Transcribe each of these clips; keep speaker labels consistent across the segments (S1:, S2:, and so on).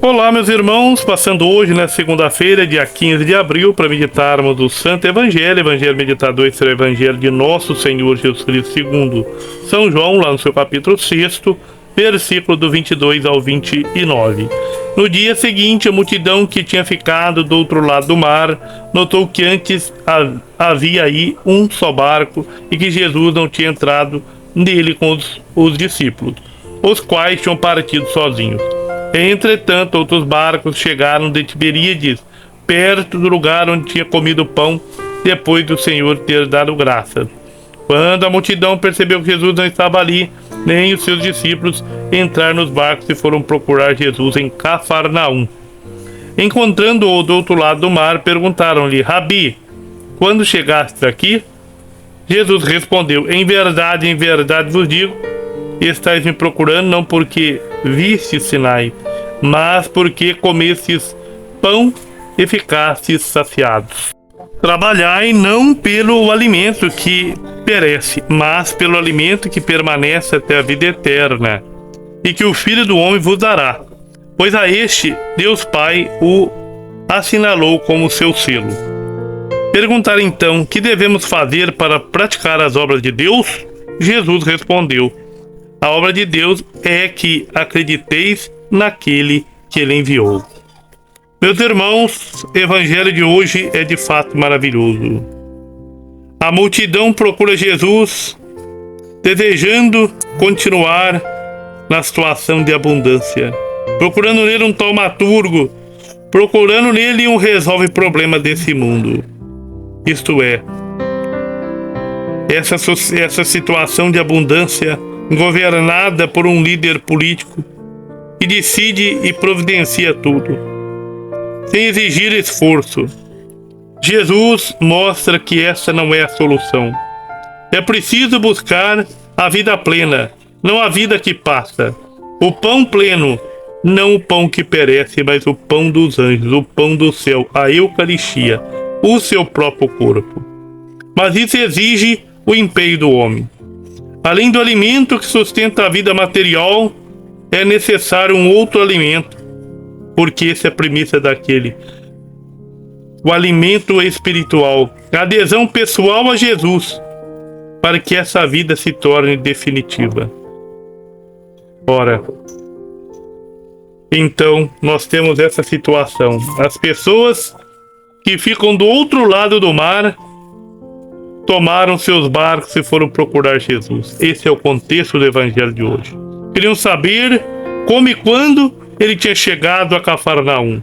S1: Olá, meus irmãos, passando hoje na segunda-feira, dia 15 de abril, para meditarmos o Santo Evangelho meditado esse é o Evangelho de Nosso Senhor Jesus Cristo, segundo São João, lá no seu capítulo 6º, versículo do 22 ao 29. No dia seguinte, a multidão que tinha ficado do outro lado do mar notou que antes havia aí um só barco e que Jesus não tinha entrado nele com os discípulos, os quais tinham partido sozinhos. Entretanto, outros barcos chegaram de Tiberíades, perto do lugar onde tinha comido pão, depois do Senhor ter dado graças. Quando a multidão percebeu que Jesus não estava ali, nem os seus discípulos entraram nos barcos e foram procurar Jesus em Cafarnaum. Encontrando-o do outro lado do mar, perguntaram-lhe: Rabi, quando chegaste aqui? Jesus respondeu: em verdade vos digo, estáis me procurando não porque vistes sinais, mas porque comestes pão e ficastes saciados. Trabalhai não pelo alimento que perece, mas pelo alimento que permanece até a vida eterna, e que o Filho do Homem vos dará, pois a este Deus Pai o assinalou como seu selo. Perguntaram então: que devemos fazer para praticar as obras de Deus? Jesus respondeu: a obra de Deus é que acrediteis naquele que ele enviou. Meus irmãos, o evangelho de hoje é de fato maravilhoso. A multidão procura Jesus, desejando continuar na situação de abundância, procurando nele um taumaturgo, procurando nele um resolve problema desse mundo. Isto é, essa situação de abundância governada por um líder político que decide e providencia tudo, sem exigir esforço. Jesus mostra que essa não é a solução. É preciso buscar a vida plena, não a vida que passa. O pão pleno, não o pão que perece, mas o pão dos anjos, o pão do céu, a Eucaristia, o seu próprio corpo. Mas isso exige o empenho do homem. Além do alimento que sustenta a vida material, é necessário um outro alimento, porque essa é a premissa daquele. O alimento espiritual, a adesão pessoal a Jesus, para que essa vida se torne definitiva. Ora, então nós temos essa situação. As pessoas que ficam do outro lado do mar tomaram seus barcos e foram procurar Jesus. Esse é o contexto do evangelho de hoje. Queriam saber como e quando ele tinha chegado a Cafarnaum.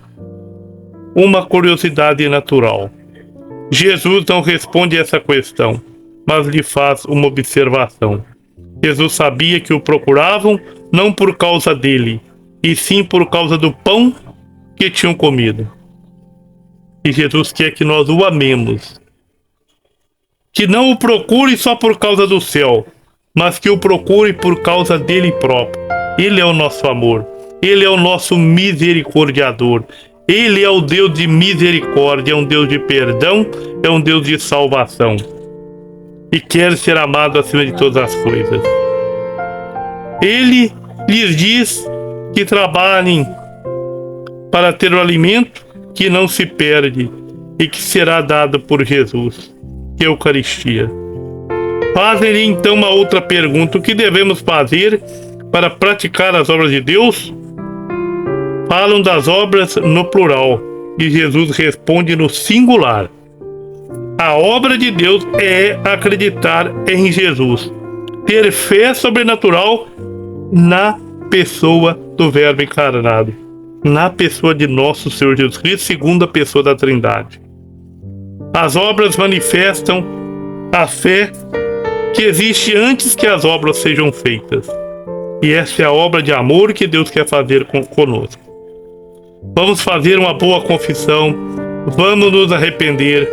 S1: Uma curiosidade natural. Jesus não responde essa questão, mas lhe faz uma observação. Jesus sabia que o procuravam não por causa dele, e sim por causa do pão que tinham comido. E Jesus quer que nós o amemos. Que não o procure só por causa do céu, mas que o procure por causa dele próprio. Ele é o nosso amor. Ele é o nosso misericordiador. Ele é o Deus de misericórdia, é um Deus de perdão, é um Deus de salvação. E quer ser amado acima de todas as coisas. Ele lhes diz que trabalhem para ter o alimento que não se perde e que será dado por Jesus, que é a Eucaristia. Fazem-lhe então uma outra pergunta: o que devemos fazer para praticar as obras de Deus? Falam das obras no plural e Jesus responde no singular. A obra de Deus é acreditar em Jesus, ter fé sobrenatural na pessoa do Verbo encarnado, na pessoa de nosso Senhor Jesus Cristo, segunda pessoa da Trindade. As obras manifestam a fé que existe antes que as obras sejam feitas. E essa é a obra de amor que Deus quer fazer conosco. Vamos fazer uma boa confissão, vamos nos arrepender,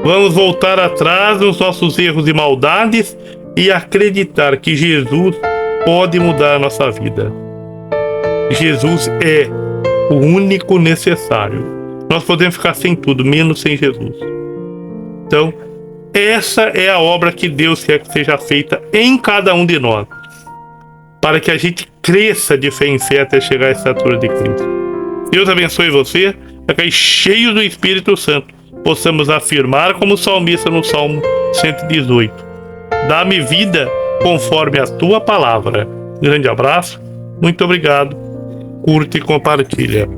S1: vamos voltar atrás nos nossos erros e maldades e acreditar que Jesus pode mudar a nossa vida. Jesus é o único necessário. Nós podemos ficar sem tudo, menos sem Jesus. Então, essa é a obra que Deus quer que seja feita em cada um de nós. para que a gente cresça de fé em fé até chegar à estatura de Cristo. Deus abençoe você, para que cheios do Espírito Santo possamos afirmar como salmista no Salmo 118: dá-me vida conforme a tua palavra. Grande abraço, muito obrigado, curte e compartilha.